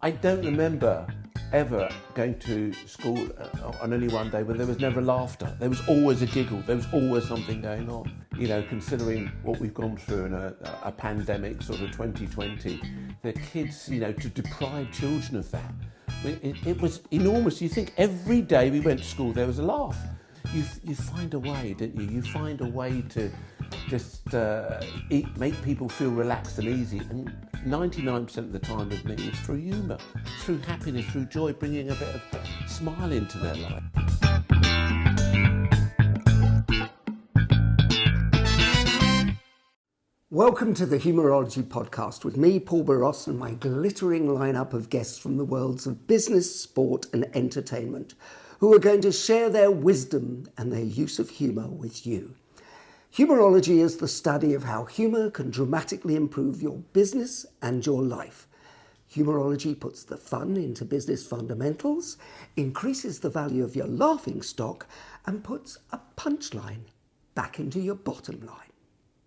I don't remember ever going to school on only one day where there was never laughter. There was always a giggle. There was always something going on. You know, considering what we've gone through in a pandemic, sort of 2020, the kids, you know, to deprive children of that, it was enormous. You think every day we went to school there was a laugh. You find a way, don't you? You find a way to just make people feel relaxed and easy. And 99% of the time with me, it's through humour, through happiness, through joy, bringing a bit of smile into their life. Welcome to the Humourology Podcast with me, Paul Boross, and my glittering lineup of guests from the worlds of business, sport and entertainment, who are going to share their wisdom and their use of humour with you. Humourology is the study of how humour can dramatically improve your business and your life. Humourology puts the fun into business fundamentals, increases the value of your laughing stock, and puts a punchline back into your bottom line.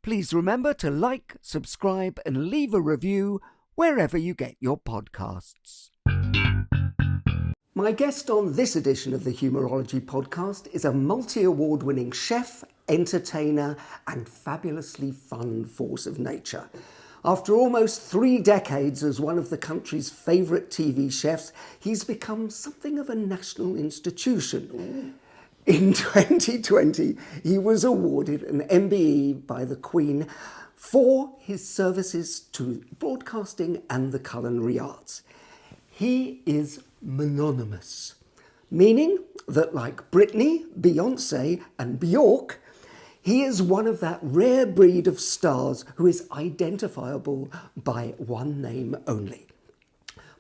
Please remember to like, subscribe, and leave a review wherever you get your podcasts. My guest on this edition of the Humourology Podcast is a multi-award-winning chef, entertainer, and fabulously fun force of nature. After almost 3 decades as one of the country's favourite TV chefs, he's become something of a national institution. In 2020, he was awarded an MBE by the Queen for his services to broadcasting and the culinary arts. He is mononymous, meaning that like Britney, Beyonce and Bjork, he is one of that rare breed of stars who is identifiable by one name only.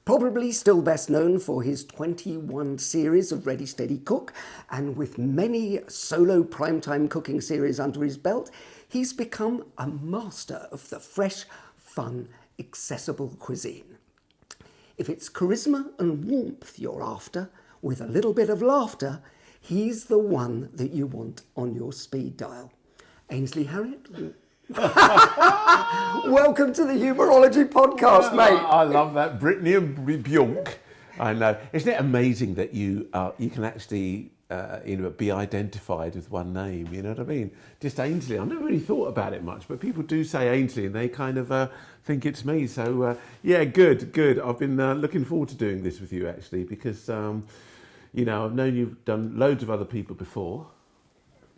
Probably still best known for his 21 series of Ready Steady Cook, and with many solo primetime cooking series under his belt, he's become a master of the fresh, fun, accessible cuisine. If it's charisma and warmth you're after, with a little bit of laughter, he's the one that you want on your speed dial. Ainsley Harriott? Welcome to the Humourology Podcast, mate. I love that. Brittany and Bjork. I know. Isn't it amazing that you can actually be identified with one name? You know what I mean? Just Ainsley. I've never really thought about it much, but people do say Ainsley and they kind of think it's me. So, yeah, good. I've been looking forward to doing this with you, actually, because, you know, I've known you've done loads of other people before.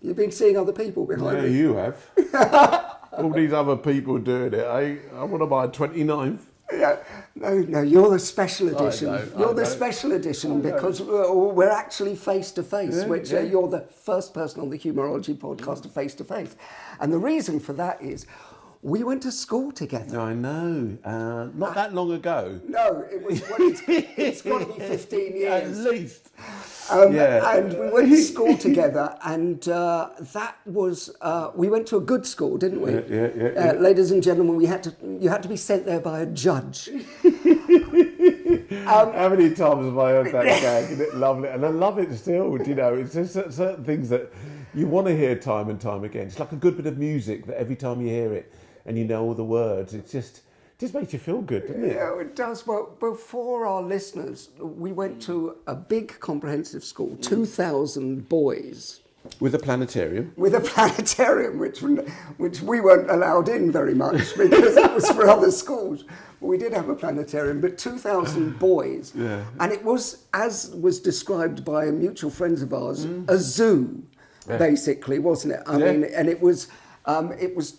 You've been seeing other people behind me. Yeah, you have. All these other people doing it. What am I, 29th? Yeah, no, you're the special edition. You're the special edition because we're actually face to face, which you're the first person on the Humourology Podcast face to face. And the reason for that is we went to school together. I know. Not that long ago. No, it's got to be 15 years. At least. And we went to school together, and that was we went to a good school, didn't we? Yeah. Ladies and gentlemen, you had to be sent there by a judge. How many times have I heard that gag? Isn't it lovely? And I love it still. You know, it's just certain things that you want to hear time and time again. It's like a good bit of music that every time you hear it and you know all the words, it just makes you feel good, doesn't it? Yeah, it does. Well, before our listeners, we went to a big comprehensive school, 2,000 boys. With a planetarium? With a planetarium, which we weren't allowed in very much because it was for other schools. But we did have a planetarium, but 2,000 boys. Yeah. And it was, as was described by mutual friends of ours, a zoo, basically, wasn't it? I mean, and it was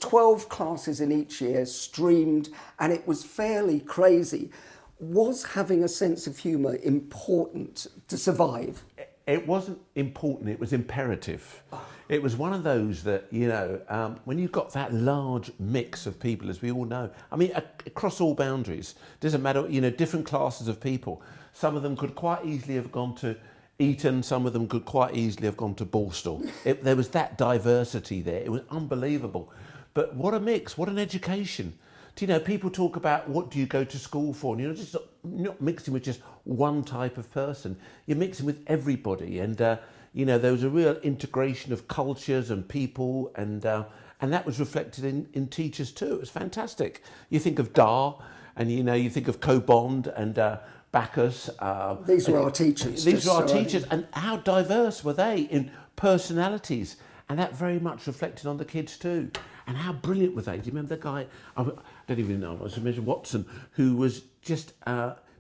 12 classes in each year, streamed, and it was fairly crazy. Was having a sense of humour important to survive? It wasn't important, it was imperative. It was one of those that, you know, when you've got that large mix of people, as we all know, I mean, across all boundaries, doesn't matter, you know, different classes of people. Some of them could quite easily have gone to Eton, some of them could quite easily have gone to Borstal. There was that diversity there. It was unbelievable. But what a mix, what an education. Do you know, people talk about what do you go to school for? And you're just not mixing with just one type of person. You're mixing with everybody. And, you know, there was a real integration of cultures and people. And that was reflected in teachers too. It was fantastic. You think of Dar and, you know, you think of Co-Bond and back us. These were our teachers. These were our teachers, and how diverse were they in personalities? And that very much reflected on the kids too. And how brilliant were they? Do you remember the guy, I don't even know, I was mentioning Watson, who was just,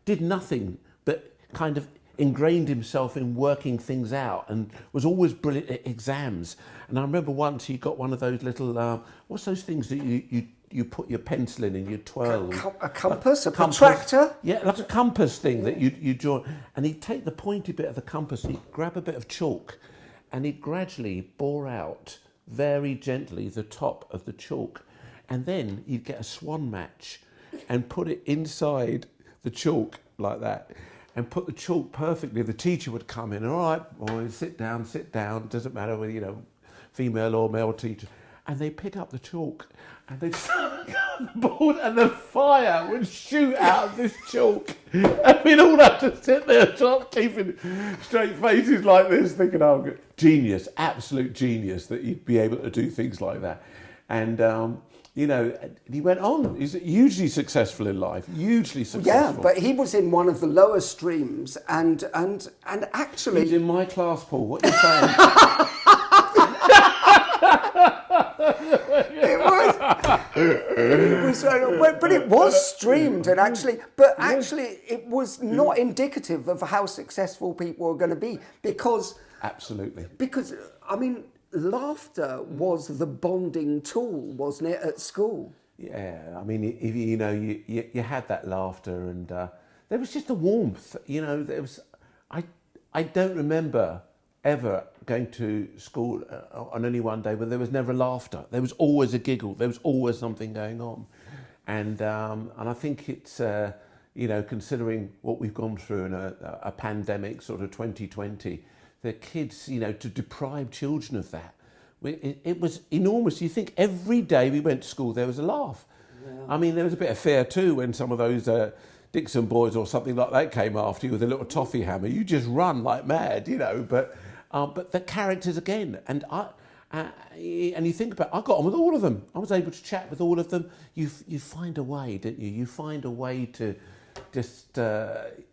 did nothing but kind of ingrained himself in working things out and was always brilliant at exams. And I remember once he got one of those little, what's those things that you put your pencil in and you twirl? A compass, a protractor? Yeah, like a compass thing that you draw. And he'd take the pointy bit of the compass, he'd grab a bit of chalk, and he'd gradually bore out very gently the top of the chalk. And then he'd get a swan match and put it inside the chalk like that and put the chalk perfectly. The teacher would come in, all right, boys, sit down, doesn't matter whether, female or male teacher. And they'd pick up the chalk and they'd stand on the board and the fire would shoot out of this chalk. And we'd all have to sit there keeping straight faces like this, thinking, oh, genius, absolute genius that you'd be able to do things like that. And, he went on. He's hugely successful in life, hugely successful. Yeah, but he was in one of the lower streams and actually... He's in my class, Paul. What are you saying? But it was streamed, and actually it was not indicative of how successful people were going to be because... Absolutely. Because, laughter was the bonding tool, wasn't it, at school? Yeah, you had that laughter, and there was just a warmth. There was. I don't remember ever going to school on only one day where there was never laughter. There was always a giggle. There was always something going on, and I think it's considering what we've gone through in a pandemic, sort of 2020. The kids, to deprive children of that, it was enormous. You think every day we went to school there was a laugh. Yeah. There was a bit of fear too when some of those Dixon boys or something like that came after you with a little toffee hammer. You just run like mad, But the characters again, and you think about, I got on with all of them. I was able to chat with all of them. You find a way, don't you? You find a way to just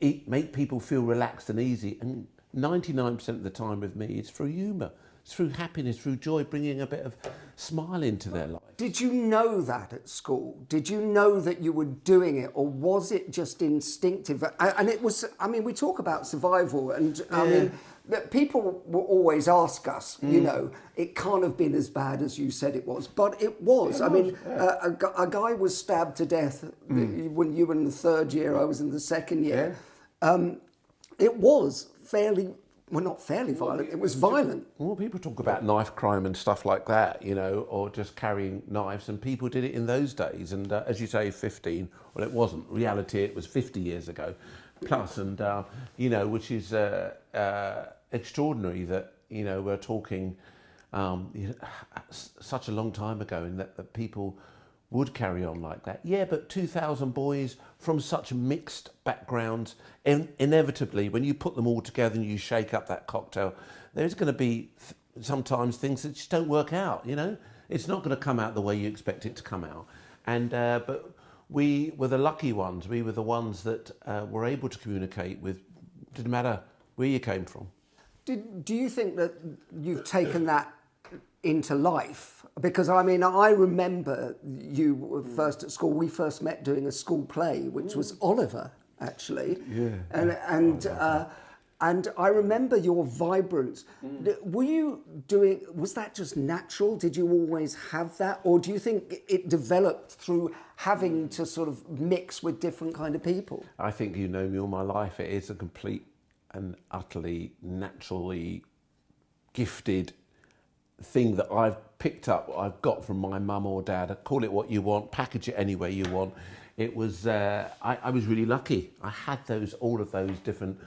make people feel relaxed and easy. And 99% of the time with me, it's through humour. It's through happiness, through joy, bringing a bit of smile into their life. Did you know that at school? Did you know that you were doing it, or was it just instinctive? And it was, we talk about survival, and that people will always ask us, it can't have been as bad as you said it was, but it was. A guy was stabbed to death when you were in the third year, I was in the second year. Yeah. It was fairly... Well, not fairly violent, it was violent. Well, people talk about knife crime and stuff like that, or just carrying knives, and people did it in those days. And as you say, 15, well, it wasn't. Reality, it was 50 years ago plus, and, which is extraordinary that, we're talking such a long time ago, and that people would carry on like that. Yeah, but 2,000 boys from such mixed backgrounds, inevitably, when you put them all together and you shake up that cocktail, there's going to be sometimes things that just don't work out, It's not going to come out the way you expect it to come out. And but we were the lucky ones. We were the ones that were able to communicate with, didn't matter where you came from. Do you think that you've taken that into life? Because I remember you were first at school. We first met doing a school play, which was Oliver, actually. Yeah. And I remember your vibrance. Were you was that just natural? Did you always have that? Or do you think it developed through having to sort of mix with different kind of people? I think you know me all my life. It is a complete and utterly naturally gifted thing that I've picked up, I've got from my mum or dad. Call it what you want, package it any way you want. It was, I was really lucky. I had all of those different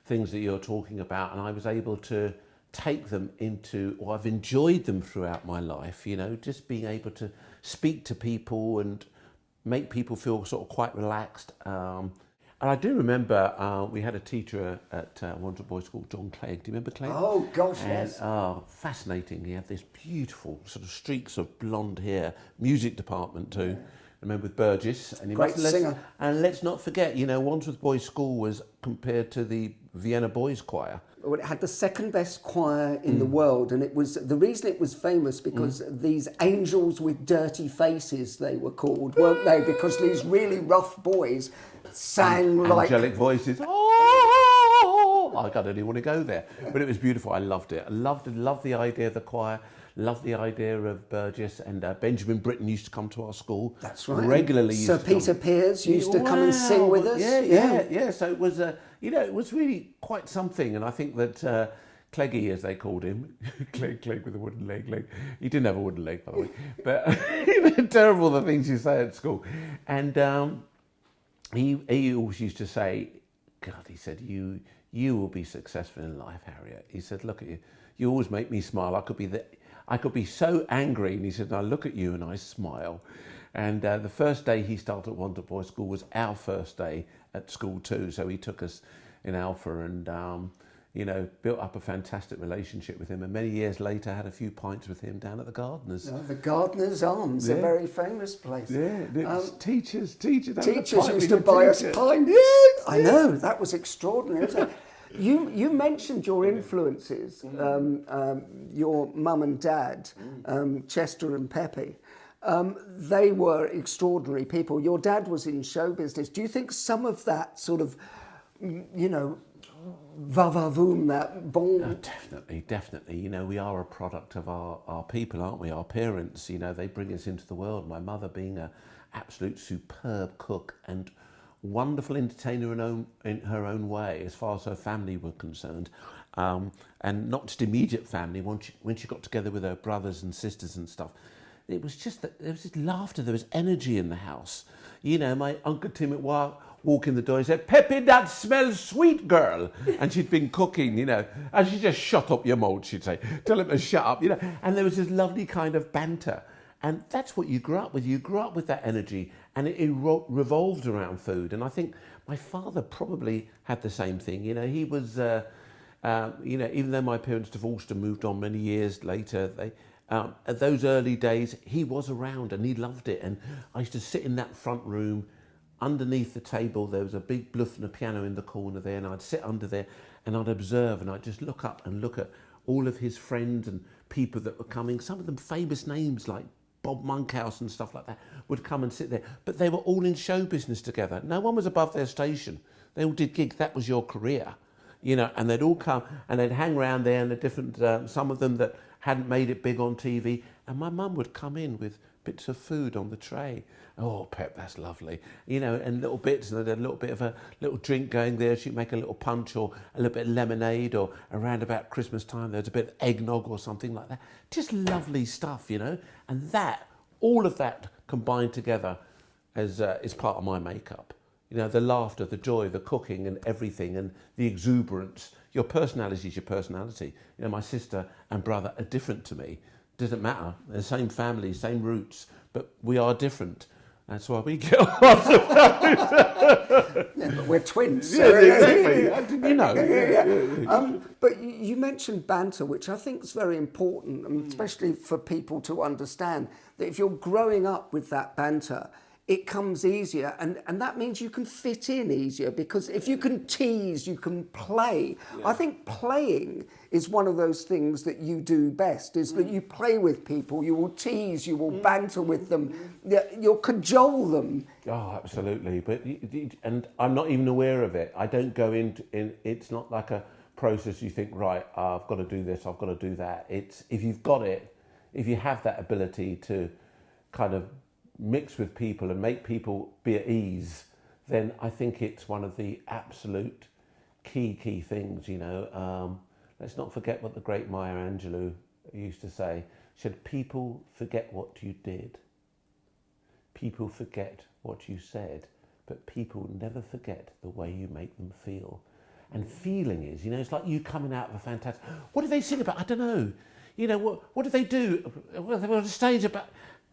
things that you're talking about, and I was able to take them into, or I've enjoyed them throughout my life, just being able to speak to people and make people feel sort of quite relaxed. And I do remember we had a teacher at one of the boys called John Clegg. Do you remember Clegg? Oh, gosh, yes. Fascinating. He had this beautiful sort of streaks of blonde hair, music department too. remember with Burgess. And Great singer. And let's not forget, Wandsworth Boys' School was compared to the Vienna Boys' Choir. Well, it had the second best choir in the world, and the reason it was famous because these angels with dirty faces, they were called, weren't they? Because these really rough boys sang like angelic voices. Oh, I don't even want to go there, but it was beautiful. I loved it. I loved the idea of the choir. Loved the idea of Burgess, and Benjamin Britten used to come to our school. That's right. Regularly. Sir Peter Pears used to come and sing with us. Yeah. So it was, it was really quite something. And I think that Cleggy, as they called him, Clegg with a wooden leg. He didn't have a wooden leg, by the way. But terrible the things you say at school. And he always used to say, God, he said, you will be successful in life, Harriott. He said, look at you. You always make me smile. I could be so angry. And he said, I look at you and I smile. And the first day he started at Wandsworth Boys' School was our first day at school too. So he took us in Alpha and, built up a fantastic relationship with him. And many years later, had a few pints with him down at the Gardeners. Oh, the Gardeners Arms, a very famous place. Yeah, teachers used to buy us pints. I know, that was extraordinary, wasn't it? You mentioned your influences, your mum and dad, Chester and Pepe. They were extraordinary people. Your dad was in show business. Do you think some of that sort of, va-va-voom, that bon... Definitely. We are a product of our people, aren't we? Our parents, they bring us into the world. My mother being an absolute superb cook and wonderful entertainer in her own way, as far as her family were concerned, and not just immediate family. When she got together with her brothers and sisters and stuff, it was just that there was just laughter, there was energy in the house. My Uncle Tim would walk in the door and say, "Peppy, that smells sweet, girl," and she'd been cooking, and she just shut up your mouth, she'd say, tell him to shut up, and there was this lovely kind of banter. And that's what you grew up with. You grew up with that energy, and it revolved around food. And I think my father probably had the same thing. He was, even though my parents divorced and moved on many years later, at those early days, he was around and he loved it. And I used to sit in that front room. Underneath the table, there was a big bluff and a piano in the corner there, and I'd sit under there and I'd observe, and I'd just look up and look at all of his friends and people that were coming. Some of them famous names like Bob Monkhouse and stuff like that would come and sit there. But they were all in show business together. No one was above their station. They all did gigs. That was your career, and they'd all come and they'd hang around there, and the different, some of them that hadn't made it big on TV. And my mum would come in with bits of food on the tray. Oh, Pep, that's lovely. And little bits, and they'd have a little bit of a little drink going there. She'd make a little punch or a little bit of lemonade, or around about Christmas time, there's a bit of eggnog or something like that. Just lovely stuff, And all of that combined together is part of my makeup. The laughter, the joy, the cooking and everything, and the exuberance. Your personality is your personality. My sister and brother are different to me. Doesn't matter. They're the same family, same roots, but we are different. That's why we get on. But we're twins. Yeah, exactly. But you mentioned banter, which I think is very important, especially for people to understand that if you're growing up with that banter, it comes easier, and that means you can fit in easier, because if you can tease, you can play. Yeah. I think playing is one of those things that you do best, is that you play with people, you will tease, you will banter with them, you'll cajole them. Oh, absolutely. And I'm not even aware of it. I don't go in, it's not like a process you think, right, I've got to do this, I've got to do that. It's, if you've got it, if you have that ability to kind of mix with people and make people be at ease, then I think it's one of the absolute key things, Let's not forget what the great Maya Angelou used to say. She said, people forget what you did. People forget what you said, but people never forget the way you make them feel. And feeling is, it's like you coming out of a fantastic... What do they sing about? I don't know. What do they do? Well, they were on stage about...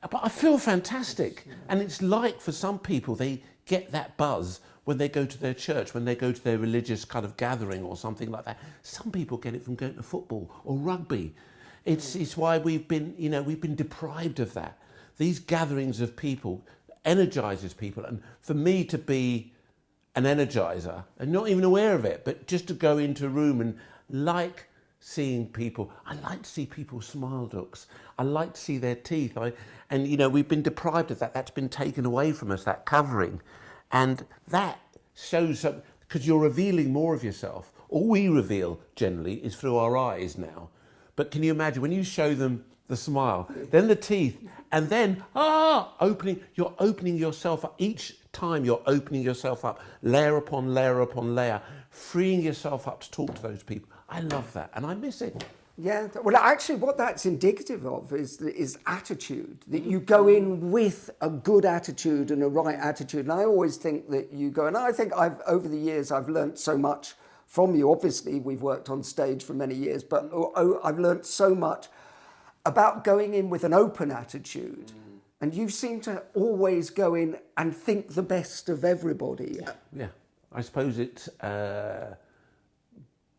But I feel fantastic. And it's like, for some people, they get that buzz when they go to their church, when they go to their religious kind of gathering or something like that. Some people get it from going to football or rugby. It's why we've been deprived of that. These gatherings of people, energizes people. And for me to be an energizer, and not even aware of it, but just to go into a room and like seeing people, I like to see people's smile looks. I like to see their teeth. And you know, we've been deprived of that. That's been taken away from us, that covering. And that shows up, because you're revealing more of yourself. All we reveal generally is through our eyes now. But can you imagine when you show them the smile, then the teeth, and then, you're opening yourself up. Each time you're opening yourself up, layer upon layer upon layer, freeing yourself up to talk to those people. I love that, and I miss it. Yeah, well, actually, what that's indicative of is attitude, that you go in with a good attitude and a right attitude. And I always think that you go, and I think over the years, I've learnt so much from you. Obviously, we've worked on stage for many years, but I've learnt so much about going in with an open attitude. And you seem to always go in and think the best of everybody. Yeah. I suppose it's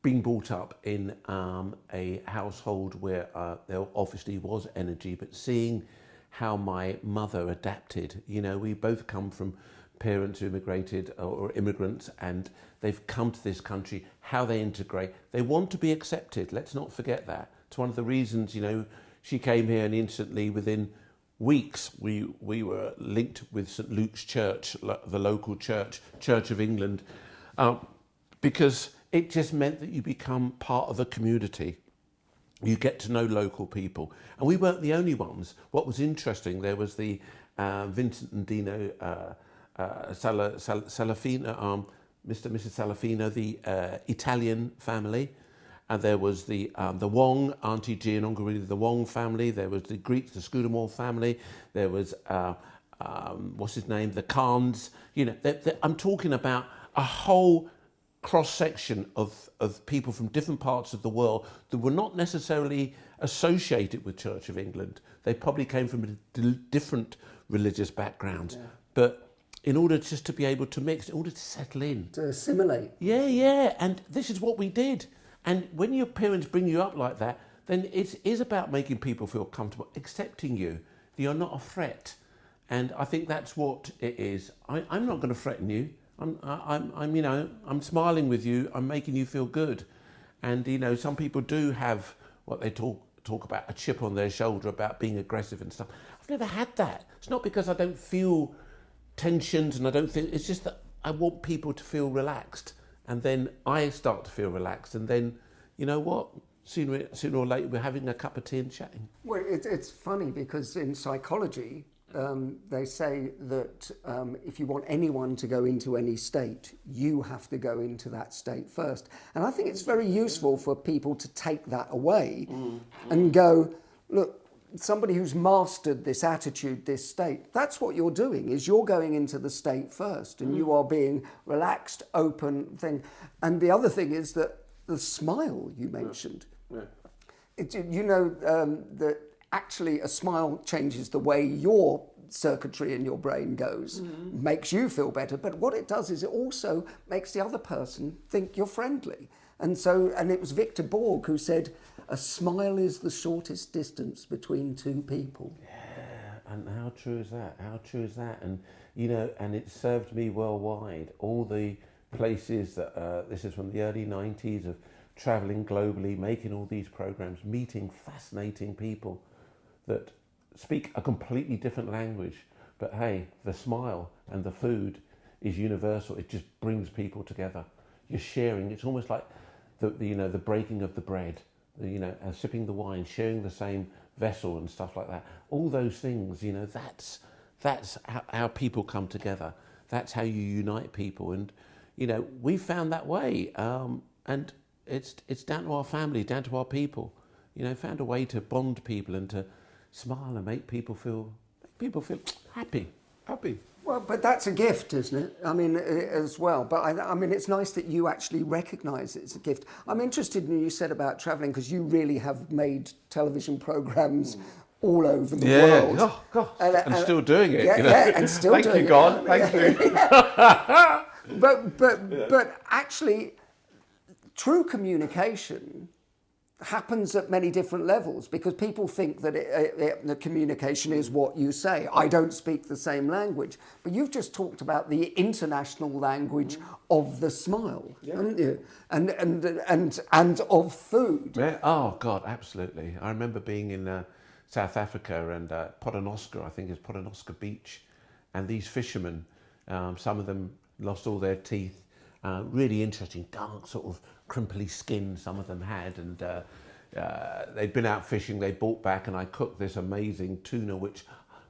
being brought up in a household where there obviously was energy, but seeing how my mother adapted. You know, we both come from parents who immigrated or immigrants, and they've come to this country, how they integrate. They want to be accepted. Let's not forget that. It's one of the reasons, you know, she came here and instantly within weeks we were linked with St Luke's Church, the local church of England, because it just meant that you become part of a community. You get to know local people. And we weren't the only ones. What was interesting, there was the Vincent and Dino Salafino, Mr. and Mrs. Salafino, the Italian family. And there was the Wong, Auntie G and Uncle Willie, the Wong family. There was the Greeks, the Scudamore family. There was, what's his name, the Khans. You know, I'm talking about a whole cross-section of people from different parts of the world that were not necessarily associated with Church of England. They probably came from different religious backgrounds. Yeah. But in order just to be able to mix, in order to settle in. To assimilate. Yeah. And this is what we did. And when your parents bring you up like that, then it is about making people feel comfortable, accepting you. You're not a threat. And I think that's what it is. I'm not going to threaten you. I'm smiling with you. I'm making you feel good. And, you know, some people do have what they talk about, a chip on their shoulder about being aggressive and stuff. I've never had that. It's not because I don't feel tensions and I don't think, it's just that I want people to feel relaxed. And then I start to feel relaxed. And then, you know what? Sooner or later, we're having a cup of tea and chatting. Well, it's funny because in psychology, they say that if you want anyone to go into any state, you have to go into that state first. And I think it's very useful for people to take that away and go, look, somebody who's mastered this attitude, this state, that's what you're doing, is you're going into the state first and you are being relaxed, open thing. And the other thing is that the smile you mentioned, that actually a smile changes the way your circuitry in your brain goes, makes you feel better. But what it does is it also makes the other person think you're friendly. And it was Victor Borg who said, a smile is the shortest distance between two people. Yeah, and how true is that? How true is that? And, you know, and it served me worldwide. All the places that, this is from the early 90s, of travelling globally, making all these programs, meeting fascinating people that speak a completely different language. But hey, the smile and the food is universal. It just brings people together. You're sharing. It's almost like the breaking of the bread, sipping the wine, sharing the same vessel and stuff like that. All those things, you know, that's how people come together. That's how you unite people. And, you know, we found that way. And it's down to our family, down to our people. You know, found a way to bond people and to smile and make people feel happy. Well, but that's a gift, isn't it? I mean, as well. But I mean, it's nice that you actually recognise it's a gift. I'm interested in what you said about travelling, because you really have made television programmes all over the world. Oh, God. And still doing it. Yeah, you know? And still Thank doing you, it. God. Thank you. But actually, true communication happens at many different levels, because people think that the communication is what you say. I don't speak the same language, but you've just talked about the international language of the smile, haven't you? And of food. Yeah. Oh God, absolutely. I remember being in South Africa and Paternoster, I think it's Paternoster Beach, and these fishermen, some of them lost all their teeth. Really interesting, dark sort of crimply skin some of them had, and they'd been out fishing, they brought back, and I cooked this amazing tuna, which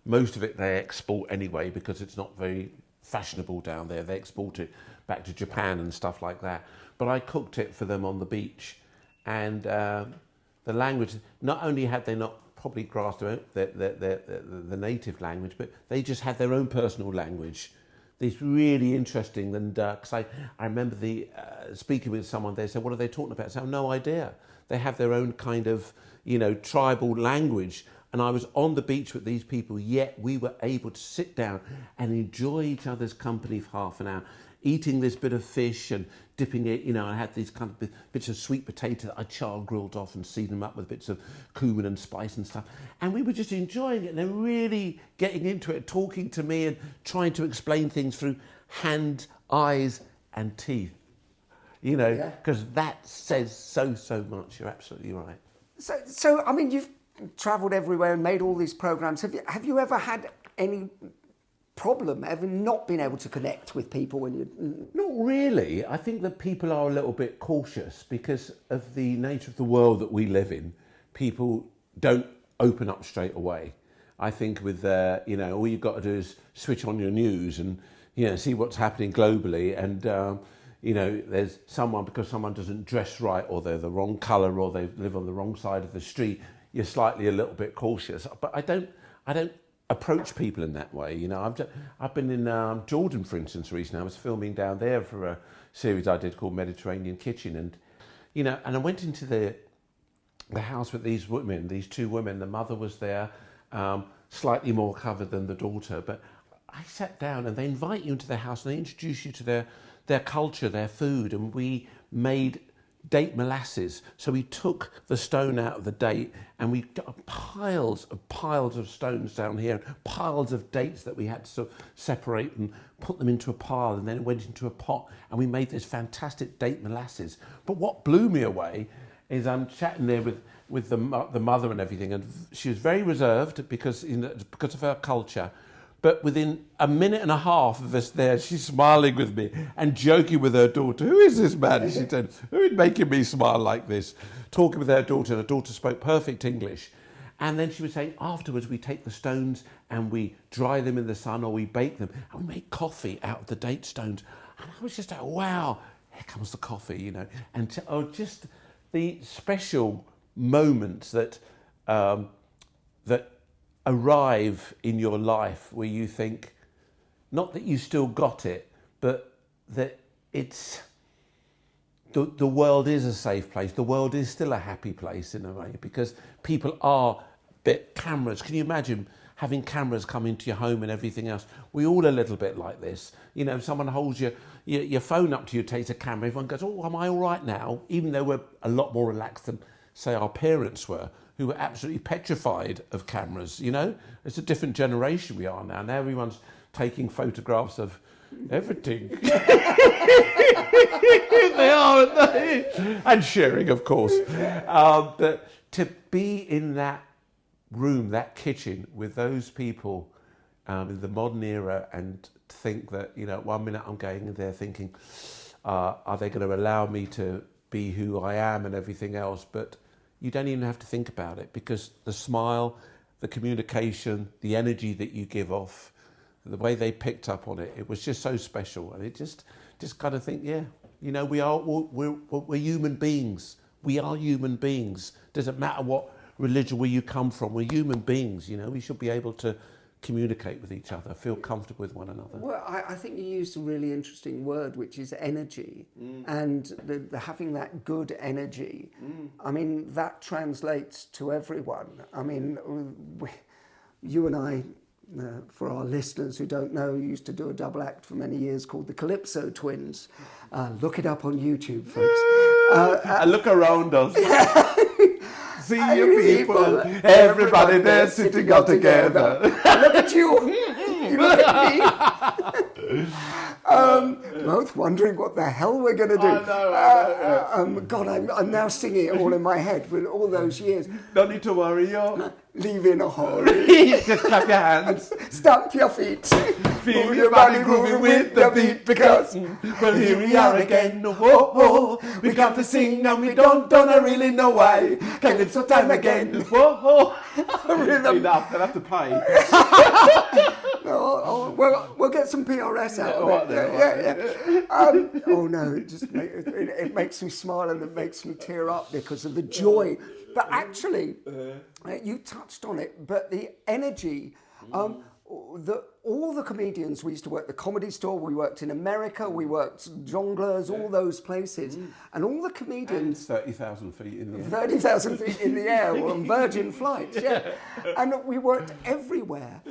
most of it they export anyway because it's not very fashionable down there. They export it back to Japan and stuff like that. But I cooked it for them on the beach, and the language, not only had they not probably grasped the native language, but they just had their own personal language. It's really interesting, and because I remember speaking with someone, they said, "What are they talking about?" I said, "No idea." They have their own kind of, tribal language. And I was on the beach with these people, yet we were able to sit down and enjoy each other's company for half an hour, eating this bit of fish and dipping it. I had these kind of bits of sweet potato that I char grilled off and seasoned them up with bits of cumin and spice and stuff. And we were just enjoying it, and they're really getting into it, talking to me and trying to explain things through hand, eyes and teeth. Because that says so much. You're absolutely right. So I mean, you've travelled everywhere and made all these programs. Have you ever had any problem ever not being able to connect with people when you? Not really. I think that people are a little bit cautious because of the nature of the world that we live in. People don't open up straight away. I think with all you've got to do is switch on your news and see what's happening globally, and there's because someone doesn't dress right, or they're the wrong colour, or they live on the wrong side of the street, you're slightly a little bit cautious. But I don't approach people in that way. I've been in Jordan, for instance, recently. I was filming down there for a series I did called Mediterranean Kitchen, and I went into the house with these two women. The mother was there, slightly more covered than the daughter, but I sat down, and they invite you into their house and they introduce you to their culture, their food, and we made date molasses. So we took the stone out of the date, and we got piles of stones down here, piles of dates that we had to sort of separate and put them into a pile, and then it went into a pot, and we made this fantastic date molasses. But what blew me away is I'm chatting there with the mother and everything, and she was very reserved because of her culture. But within a minute and a half of us there, she's smiling with me and joking with her daughter. "Who is this man?" She said, "Who is making me smile like this?" Talking with her daughter, and her daughter spoke perfect English. And then she was saying, afterwards we take the stones and we dry them in the sun, or we bake them, and we make coffee out of the date stones. And I was just like, wow, here comes the coffee, And just the special moments that arrive in your life where you think, not that you still got it, but that it's the world is a safe place. The world is still a happy place in a way, because people are cameras. Can you imagine having cameras come into your home and everything else? We're all a little bit like this. If someone holds your phone up to you, takes a camera, everyone goes, "Oh, am I all right now?" Even though we're a lot more relaxed than, say, our parents were, who were absolutely petrified of cameras. It's a different generation we are now. Now everyone's taking photographs of everything. They are, aren't they? And sharing, of course. But to be in that room, that kitchen, with those people in the modern era, and think that, 1 minute I'm going in there thinking, are they going to allow me to be who I am and everything else? But you don't even have to think about it, because the smile, the communication, the energy that you give off, the way they picked up on it, it was just so special. And it just kind of think, we're human beings. We are human beings. Doesn't matter what religion where you come from. We're human beings. We should be able to communicate with each other, feel comfortable with one another. Well, I think you used a really interesting word, which is energy, and the having that good energy. I mean, that translates to everyone. I mean, you and I, for our listeners who don't know, used to do a double act for many years called the Calypso Twins. Look it up on YouTube, folks. And look around us. see you people, everybody there sitting all together. Look at you. You look at me. Both wondering what the hell we're going to do. I know. God, I'm now singing it all in my head with all those years. Don't need to worry, you're... Leave in a hurry. Just clap your hands. Stamp your feet. Feel your body moving with the beat because, well, here we are again. Whoa, whoa. We come to sing and we don't really know why. Calypso time again. Whoa, whoa. Enough, they'll have to pay. Well, we'll get some PRS out of it. Oh no, it makes me smile and it makes me tear up because of the joy. But actually, you touched on it, but the energy, all the comedians, we used to work the Comedy Store, we worked in America, we worked Jongleurs, all those places, and all the comedians... And 30,000 feet in the air. 30,000 feet in the air, or on Virgin flights, yeah. And we worked everywhere,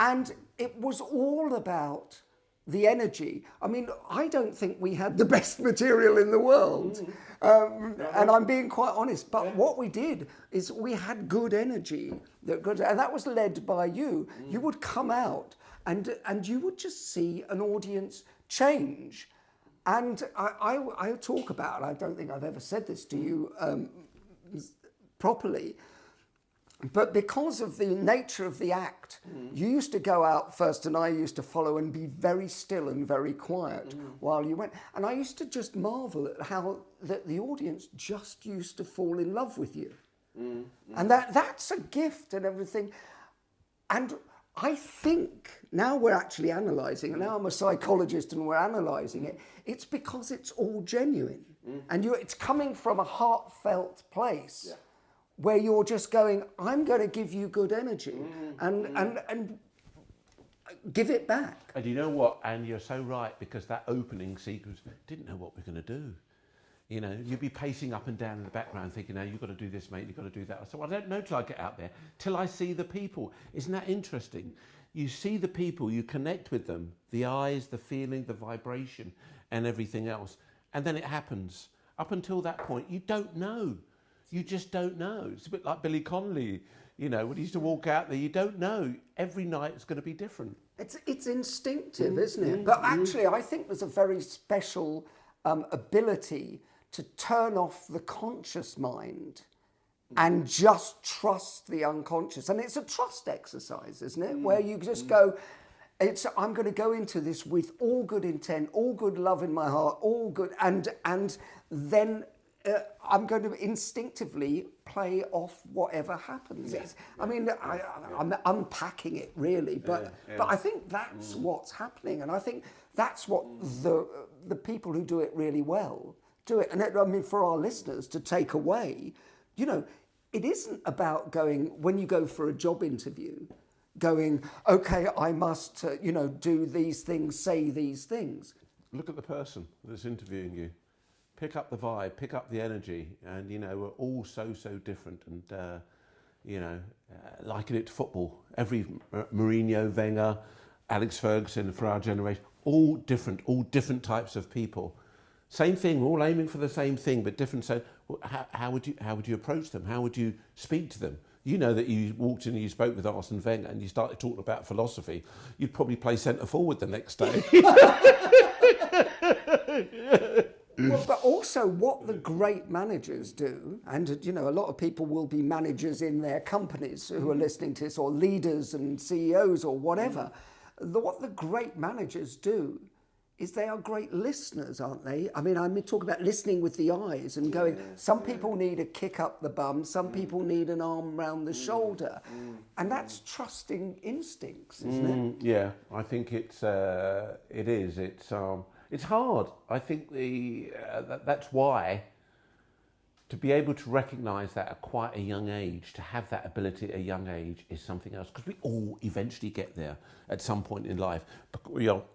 and it was all about the energy. I mean, I don't think we had the best material in the world. And I'm being quite honest. But what we did is we had good energy. And that was led by you. You would come out and you would just see an audience change. And I talk about, I don't think I've ever said this to you properly, but because of the nature of the act, you used to go out first and I used to follow and be very still and very quiet while you went. And I used to just marvel at how that the audience just used to fall in love with you. And that's a gift and everything. And I think now we're actually analysing, and now I'm a psychologist and we're analysing it, it's because it's all genuine. And it's coming from a heartfelt place. Yeah. Where you're just going, I'm going to give you good energy and give it back. And you know what? And you're so right, because that opening sequence didn't know what we're going to do. You know, you'd be pacing up and down in the background thinking, no, you've got to do this, mate, you've got to do that. So I don't know till I get out there, till I see the people. Isn't that interesting? You see the people, you connect with them, the eyes, the feeling, the vibration and everything else. And then it happens. Up until that point, you don't know. You just don't know. It's a bit like Billy Connolly, you know, when he used to walk out there, you don't know. Every night it's going to be different. It's instinctive, isn't it? But actually, I think there's a very special ability to turn off the conscious mind and just trust the unconscious. And it's a trust exercise, isn't it? Where you just go, I'm going to go into this with all good intent, all good love in my heart, all good, and then... I'm going to instinctively play off whatever happens. Yeah. I mean, I'm unpacking it really, but I think that's what's happening, and I think that's what the people who do it really well do it. And I mean, for our listeners to take away, you know, it isn't about going when you go for a job interview, going, okay, I must, do these things, say these things. Look at the person that's interviewing you. Pick up the vibe, pick up the energy, and we're all so different. And liken it to football. Every Mourinho, Wenger, Alex Ferguson for our generation, all different types of people. Same thing, we're all aiming for the same thing, but different. So, how would you approach them? How would you speak to them? You know that you walked in and you spoke with Arsene Wenger and you started talking about philosophy. You'd probably play centre forward the next day. Well, but also what the great managers do, and a lot of people will be managers in their companies who are listening to this, or leaders and CEOs or whatever. What the great managers do is they are great listeners, aren't they? I mean, talk about listening with the eyes and going, some people need a kick up the bum, some people need an arm round the shoulder. And that's trusting instincts, isn't it? Yeah, I think it is. It's hard. I think that's why to be able to recognise that at quite a young age, to have that ability at a young age is something else. Because we all eventually get there at some point in life. But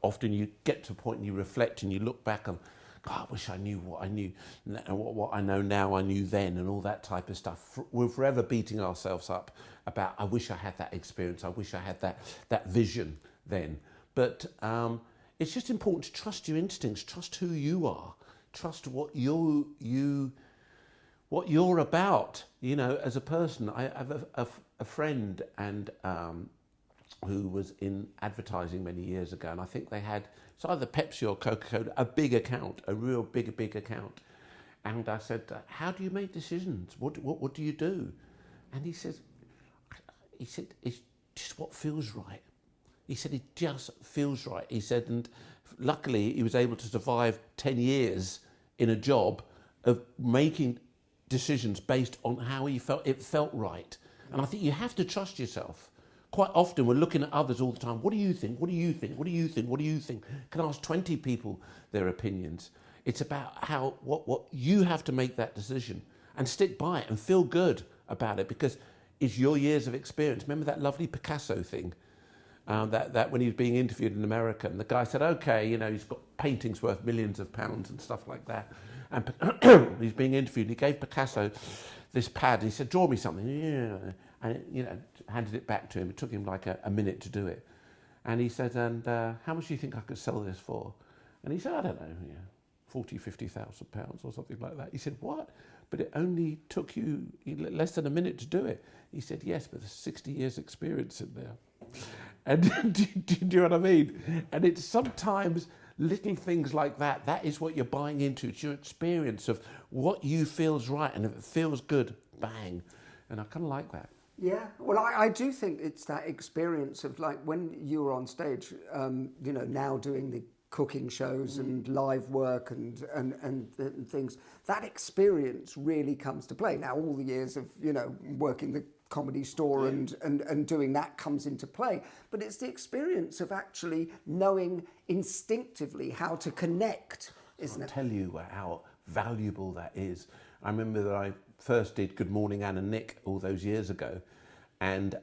often you get to a point and you reflect and you look back and, God, I wish I knew what I knew, and what I know now I knew then, and all that type of stuff. We're forever beating ourselves up about, I wish I had that experience, I wish I had that vision then. But it's just important to trust your instincts, trust who you are, trust what what you're about, you know, as a person. I have a friend and who was in advertising many years ago, and I think they had, it's either Pepsi or Coca-Cola, a big account, a real big account. And I said, how do you make decisions? What do you do? And he said, it's just what feels right. He said, it just feels right. He said, and luckily he was able to survive 10 years in a job of making decisions based on how he felt it felt right. And I think you have to trust yourself. Quite often we're looking at others all the time. What do you think? What do you think? What do you think? What do you think? Can ask 20 people their opinions. It's about how what you have to make that decision and stick by it and feel good about it, because it's your years of experience. Remember that lovely Picasso thing? That when he was being interviewed in America, and the guy said, okay, you know, he's got paintings worth millions of pounds and stuff like that. And he's being interviewed, and he gave Picasso this pad, and he said, draw me something. Yeah. And, you know, handed it back to him. It took him like a minute to do it. And he said, and how much do you think I could sell this for? And he said, I don't know, 40, 50,000 pounds or something like that. He said, what? But it only took you less than a minute to do it. He said, yes, but there's 60 years experience in there. And do you know what I mean? And it's sometimes little things like that. That is what you're buying into. It's your experience of what you feels right. And if it feels good, bang. And I kind of like that. Yeah, well, I do think it's that experience of, like, when you were on stage, you know, now doing the cooking shows and live work and things, that experience really comes to play. Now, all the years of, you know, working the Comedy Store and doing that comes into play, but it's the experience of actually knowing instinctively how to connect, isn't it? I'll tell you how valuable that is. I remember that I first did Good Morning Anne and Nick all those years ago, and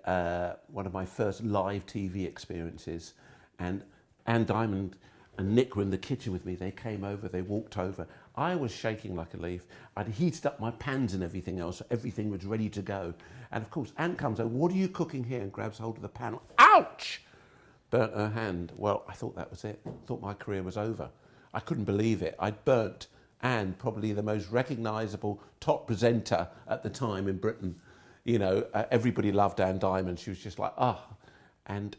one of my first live TV experiences, and Anne Diamond and Nick were in the kitchen with me. They came over, they walked over. I was shaking like a leaf. I'd heated up my pans and everything else, so everything was ready to go. And of course, Anne comes over, what are you cooking here? And grabs hold of the pan. Ouch! Burnt her hand. Well, I thought that was it. I thought my career was over. I couldn't believe it. I'd burnt Anne, probably the most recognisable top presenter at the time in Britain. You know, everybody loved Anne Diamond. She was just like, And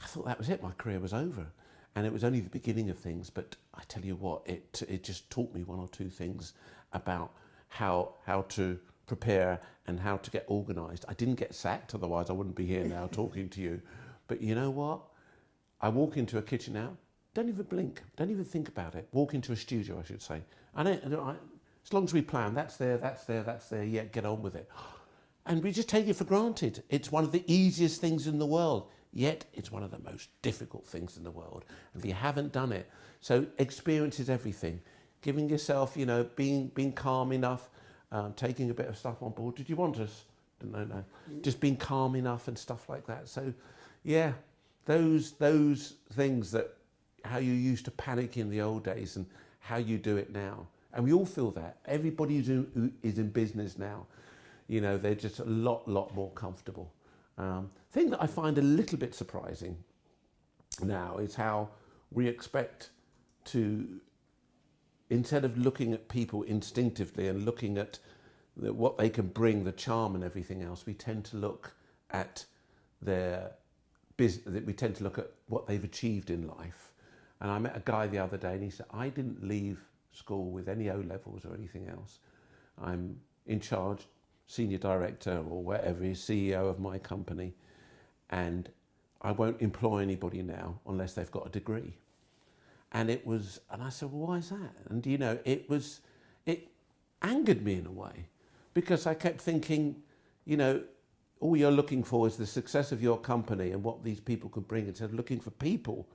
I thought that was it. My career was over. And it was only the beginning of things. But I tell you what, it just taught me one or two things about how to prepare and how to get organised. I didn't get sacked, otherwise I wouldn't be here now talking to you. But you know what? I walk into a kitchen now, don't even blink, don't even think about it. Walk into a studio, I should say. As long as we plan, that's there, yeah, get on with it. And we just take it for granted. It's one of the easiest things in the world, yet it's one of the most difficult things in the world. If you haven't done it, so experience is everything. Giving yourself, you know, being calm enough, taking a bit of stuff on board. Did you want us? No. Just being calm enough and stuff like that. So, yeah, those things that, how you used to panic in the old days and how you do it now. And we all feel that. Everybody who is in business now, you know, they're just a lot more comfortable. Thing that I find a little bit surprising now is how we expect to, instead of looking at people instinctively and looking at what they can bring, the charm and everything else, we tend to look at their business, we tend to look at what they've achieved in life. And I met a guy the other day and he said, I didn't leave school with any O-levels or anything else. I'm in charge, senior director or whatever, CEO of my company, and I won't employ anybody now unless they've got a degree. And I said, well, why is that? And you know, it angered me in a way, because I kept thinking, you know, all you're looking for is the success of your company and what these people could bring, instead of looking for people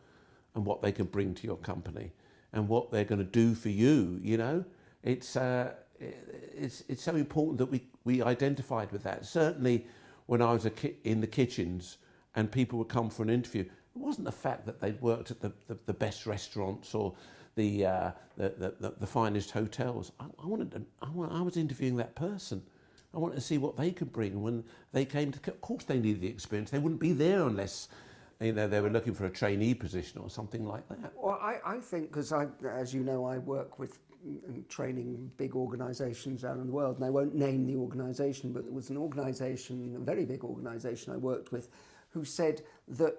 and what they can bring to your company and what they're going to do for you. You know, it's so important that we identified with that. Certainly, when I was in the kitchens and people would come for an interview, it wasn't the fact that they'd worked at the best restaurants or the finest hotels. I was interviewing that person. I wanted to see what they could bring. When they came to, of course, they needed the experience. They wouldn't be there unless, you know, they were looking for a trainee position or something like that. Well, I think, because as you know, I work with training big organisations around the world, and I won't name the organisation, but there was an organisation, a very big organisation I worked with, who said that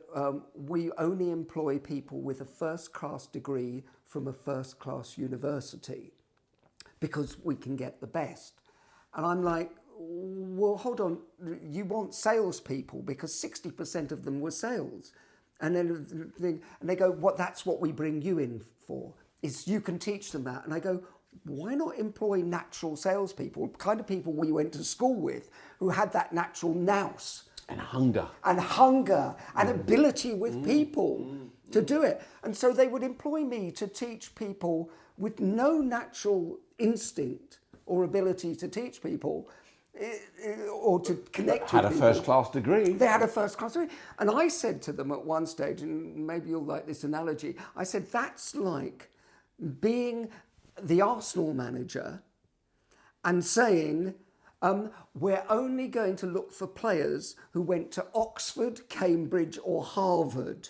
we only employ people with a first-class degree from a first-class university because we can get the best. And I'm like, well, hold on, you want salespeople because 60% of them were sales. And then they go, well, that's what we bring you in for, is you can teach them that. And I go, why not employ natural salespeople, kind of people we went to school with, who had that natural nous. And hunger. And ability with people to do it. And so they would employ me to teach people with no natural instinct or ability to teach people or to connect with people. Had a first-class degree. They had a first-class degree. And I said to them at one stage, and maybe you'll like this analogy, I said, that's like being the Arsenal manager and saying, we're only going to look for players who went to Oxford, Cambridge or Harvard.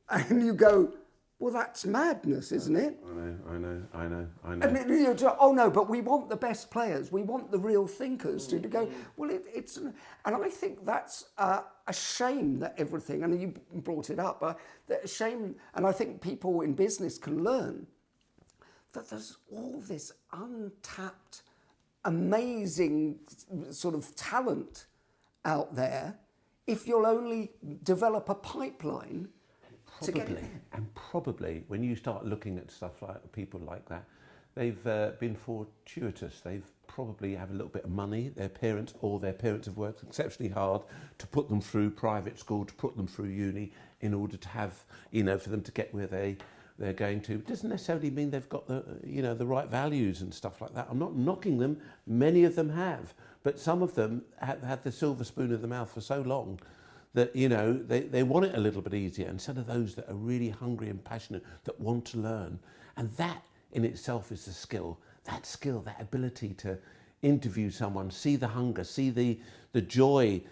And you go, well, that's madness, isn't it? I know. And you go, oh no, but we want the best players. We want the real thinkers to go, well, it's... And I think that's a shame that everything, and you brought it up, that a shame, and I think people in business can learn that there's all this untapped, amazing sort of talent out there if you'll only develop a pipeline. Probably when you start looking at stuff like people like that, they've been fortuitous. They've probably have a little bit of money. Their parents have worked exceptionally hard to put them through private school, to put them through uni in order to have, for them to get where they're going to. It doesn't necessarily mean they've got the right values and stuff like that. I'm not knocking them. Many of them have, but some of them have had the silver spoon of the mouth for so long that, they want it a little bit easier, instead of those that are really hungry and passionate, that want to learn. And that in itself is a skill. That ability to interview someone, see the hunger, see the joy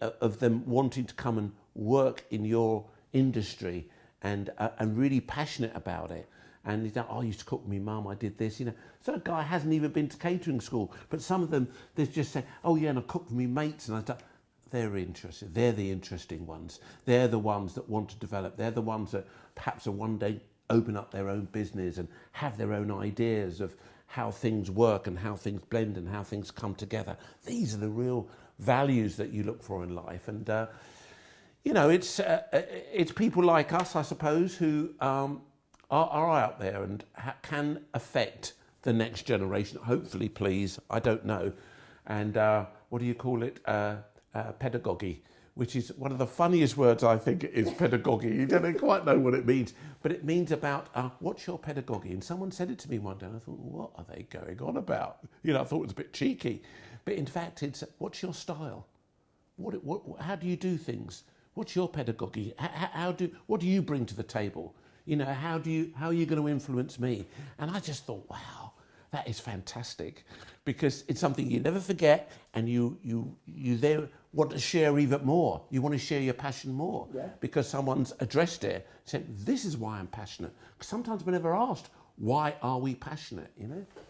of them wanting to come and work in your industry and really passionate about it. And I used to cook with my mum, I did this, So a guy hasn't even been to catering school, but some of them, they just say, oh yeah, and I cook with my mates, and they're interested. They're the interesting ones. They're the ones that want to develop. They're the ones that perhaps will one day open up their own business and have their own ideas of how things work and how things blend and how things come together. These are the real values that you look for in life. And, it's people like us, I suppose, who are out there and can affect the next generation. Hopefully, please. I don't know. And what do you call it? Pedagogy, which is one of the funniest words, I think, is pedagogy. You don't quite know what it means, but it means about what's your pedagogy? And someone said it to me one day, and I thought, what are they going on about? I thought it was a bit cheeky, but in fact, it's what's your style? How do you do things? What's your pedagogy? What do you bring to the table? How are you going to influence me? And I just thought, wow, that is fantastic, because it's something you never forget, and you there want to share even more. You want to share your passion more, because someone's addressed it, said, this is why I'm passionate. Because sometimes we're never asked, why are we passionate,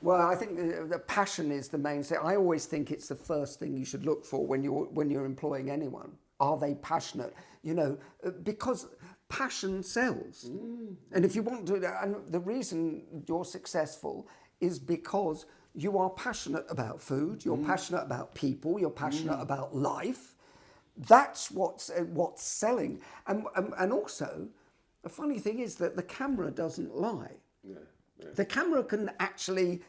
Well, I think the passion is the main thing. I always think it's the first thing you should look for when you're employing anyone. Are they passionate? Because passion sells. And if you want to, and the reason you're successful is because you are passionate about food, you're passionate about people, you're passionate about life. That's what's selling. And also, the funny thing is that the camera doesn't lie. The camera can actually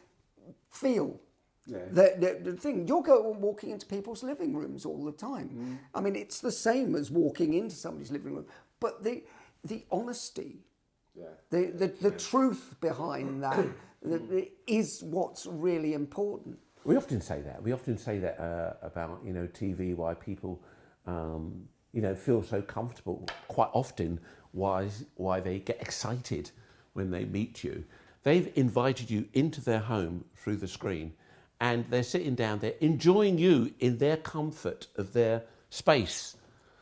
feel the thing. You're walking into people's living rooms all the time. I mean, it's the same as walking into somebody's living room. But the honesty, the truth behind that is what's really important. We often say that. About TV, why people feel so comfortable. Quite often, why they get excited when they meet you. They've invited you into their home through the screen, and they're sitting down there enjoying you in their comfort of their space.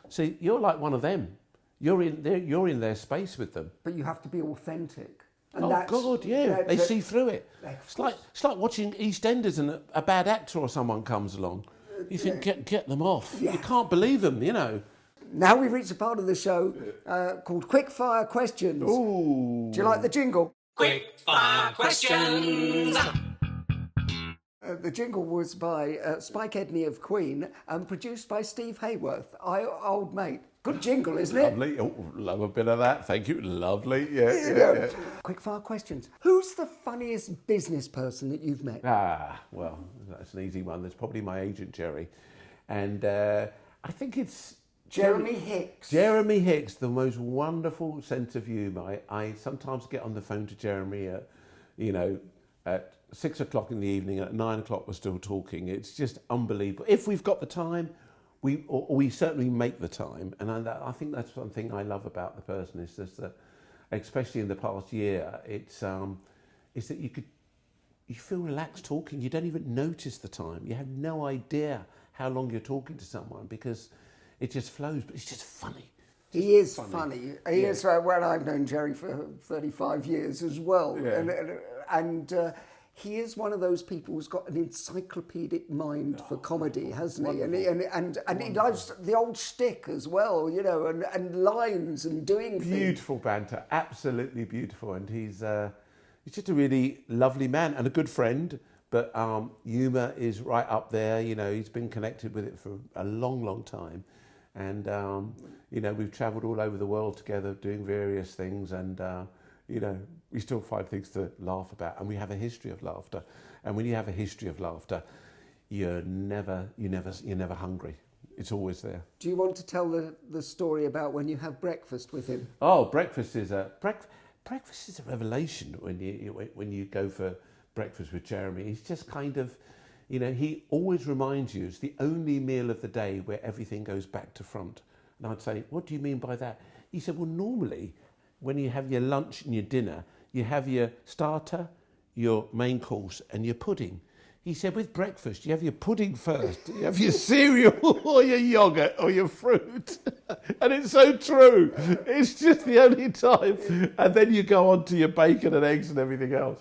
So you're like one of them. You're in their space with them. But you have to be authentic. And Oh God, yeah, they see through it. It's like watching EastEnders and a bad actor or someone comes along. You think, get them off. Yeah. You can't believe them, you know. Now we've reached a part of the show called Quickfire Questions. Ooh. Do you like the jingle? Quickfire Questions. The jingle was by Spike Edney of Queen and produced by Steve Hayworth, old mate. Good jingle, isn't it? Lovely. Oh, love a bit of that. Thank you. Lovely. Yeah. Quickfire Questions. Who's the funniest business person that you've met? Well, that's an easy one. There's probably my agent, Jerry. And I think it's... Jeremy Hicks. Jeremy Hicks, the most wonderful sense of humour. I sometimes get on the phone to Jeremy at 6 o'clock in the evening, and at 9 o'clock we're still talking. It's just unbelievable. If we've got the time, we certainly make the time. And I think that's one thing I love about the person, is just that, especially in the past year, is that you feel relaxed talking. You don't even notice the time. You have no idea how long you're talking to someone, because it just flows, but it's just funny. He is funny. He is. Well, I've known Jerry for 35 years as well, and he is one of those people who's got an encyclopedic mind for comedy, hasn't he? And he loves the old shtick as well, and lines and doing things. Beautiful banter, absolutely beautiful, and he's just a really lovely man and a good friend. But humour is right up there. He's been connected with it for a long, long time. And, we've travelled all over the world together doing various things, and, we still find things to laugh about. And we have a history of laughter. And when you have a history of laughter, you're never hungry. It's always there. Do you want to tell the story about when you have breakfast with him? Oh, breakfast is a revelation when you go for breakfast with Jeremy. He's just kind of... he always reminds you it's the only meal of the day where everything goes back to front. And I'd say, what do you mean by that? He said, well, normally when you have your lunch and your dinner, you have your starter, your main course and your pudding. He said, with breakfast, you have your pudding first, you have your cereal or your yoghurt or your fruit. And it's so true. It's just the only time. And then you go on to your bacon and eggs and everything else.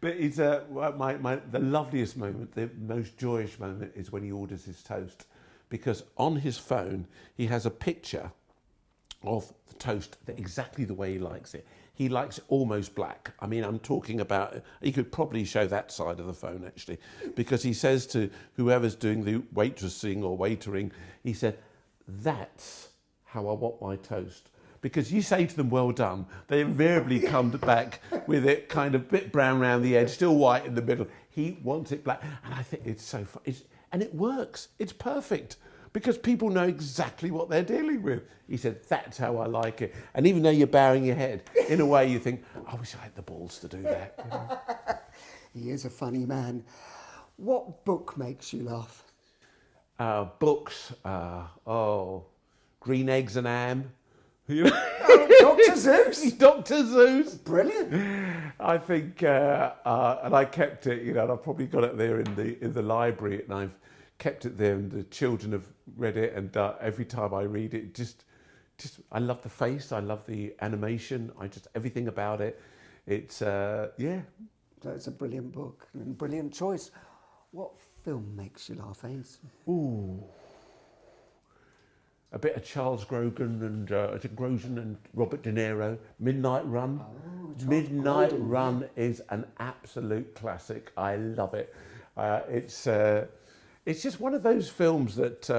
But it's the loveliest moment, the most joyous moment, is when he orders his toast, because on his phone he has a picture of the toast exactly the way he likes it. He likes it almost black. I mean, I'm talking about, he could probably show that side of the phone actually, because he says to whoever's doing the waitressing or waitering, he said, that's how I want my toast. Because you say to them, well done, they invariably come back with it kind of bit brown around the edge, still white in the middle. He wants it black. And I think it's so fun. And it works. It's perfect. Because people know exactly what they're dealing with. He said, that's how I like it. And even though you're bowing your head, in a way you think, I wish I had the balls to do that. He is a funny man. What book makes you laugh? Books. Green Eggs and Ham. Dr. Zeus. Dr. Zeus. Brilliant. I think, and I kept it, and I've probably got it there in the library, and I've kept it there, and the children have read it, and every time I read it, just I love the face, I love the animation, everything about it. It's It's a brilliant book and brilliant choice. What film makes you laugh, Ainsley? Ooh. A bit of Charles Grodin and Robert De Niro. Midnight Run. Midnight Run is an absolute classic. I love it. It's just one of those films that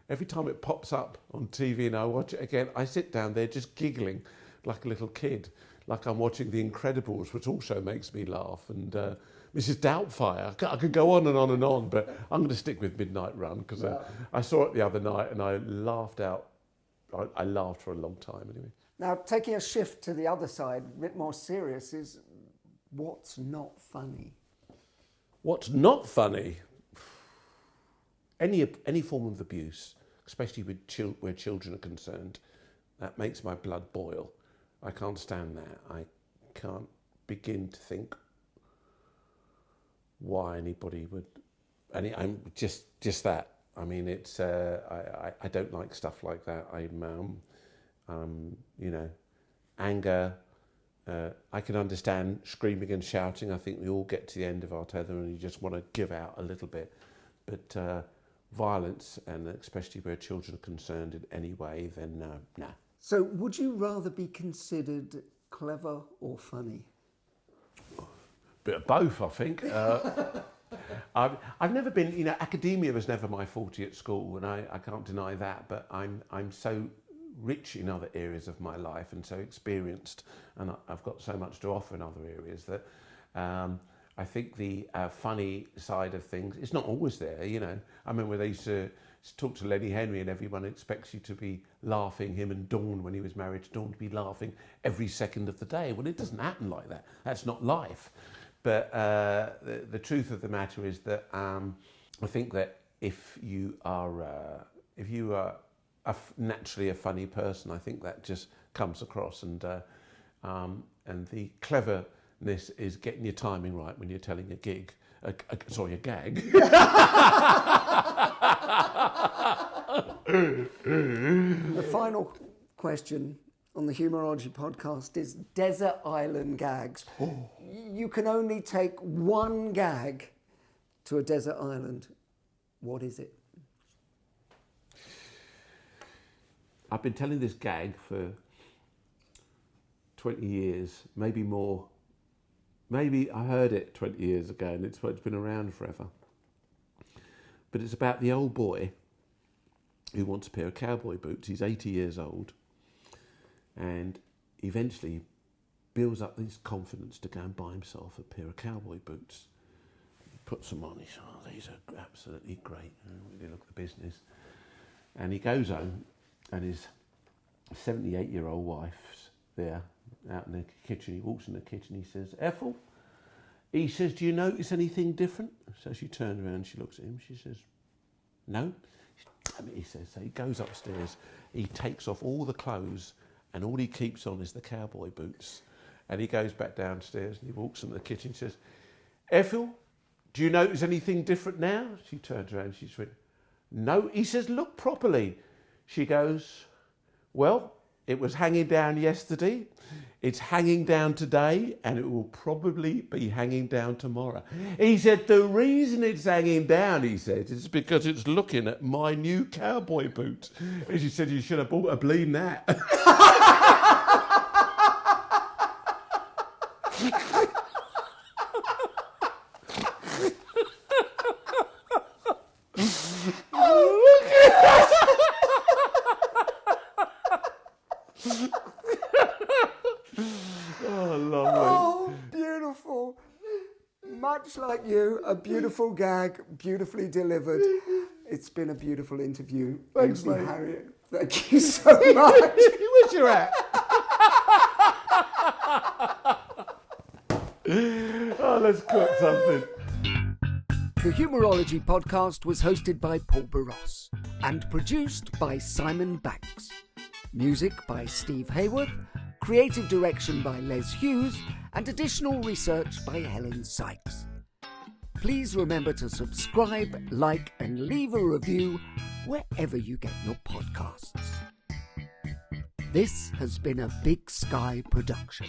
every time it pops up on TV and I watch it again, I sit down there just giggling like a little kid, like I'm watching The Incredibles, which also makes me laugh. And Mrs. Doubtfire. I could go on and on and on, but I'm going to stick with Midnight Run because I saw it the other night and I laughed out. I laughed for a long time anyway. Now, taking a shift to the other side, a bit more serious, is what's not funny? What's not funny? Any form of abuse, especially with where children are concerned, that makes my blood boil. I can't stand that. I can't begin to think why anybody would. I'm just that. I mean, it's. I don't like stuff like that. Anger, I can understand screaming and shouting. I think we all get to the end of our tether and you just want to give out a little bit. But violence, and especially where children are concerned in any way, then no. So would you rather be considered clever or funny? Bit of both, I think. I've never been, academia was never my forte at school, and I can't deny that, but I'm so rich in other areas of my life and so experienced, and I've got so much to offer in other areas that I think the funny side of things, it's not always there, I remember they used to talk to Lenny Henry and everyone expects you to be laughing, him and Dawn, when he was married to Dawn, to be laughing every second of the day. Well, it doesn't happen like that. That's not life. But the truth of the matter is that I think that if you are naturally a funny person, I think that just comes across, and the cleverness is getting your timing right when you're telling a gag. The final question on the Humourology podcast is desert island gags. Oh. You can only take one gag to a desert island. What is it? I've been telling this gag for 20 years, maybe more. Maybe I heard it 20 years ago and it's been around forever. But it's about the old boy who wants a pair of cowboy boots. He's 80 years old and eventually builds up this confidence to go and buy himself a pair of cowboy boots. He puts them on, he says, oh, these are absolutely great. Really look at the business. And he goes home and his 78-year-old wife's there out in the kitchen. He walks in the kitchen, he says, Ethel, he says, do you notice anything different? So she turns around, she looks at him, she says, no. He says, so he goes upstairs, he takes off all the clothes and all he keeps on is the cowboy boots. And he goes back downstairs and he walks into the kitchen and says, Ethel, do you notice anything different now? She turns around, she says, no. He says, look properly. She goes, well, it was hanging down yesterday, it's hanging down today, and it will probably be hanging down tomorrow. He said, the reason it's hanging down, he said, is because it's looking at my new cowboy boots. And she said, you should have bought a bleeding that. Much like you, a beautiful gag, beautifully delivered. It's been a beautiful interview. Thanks, Ainsley mate. Harriott. Thank you so much. Where's your at? Oh, let's cook something. The Humourology Podcast was hosted by Paul Boross and produced by Simon Banks. Music by Steve Hayworth, creative direction by Les Hughes, and additional research by Helen Sykes. Please remember to subscribe, like, and leave a review wherever you get your podcasts. This has been a Big Sky production.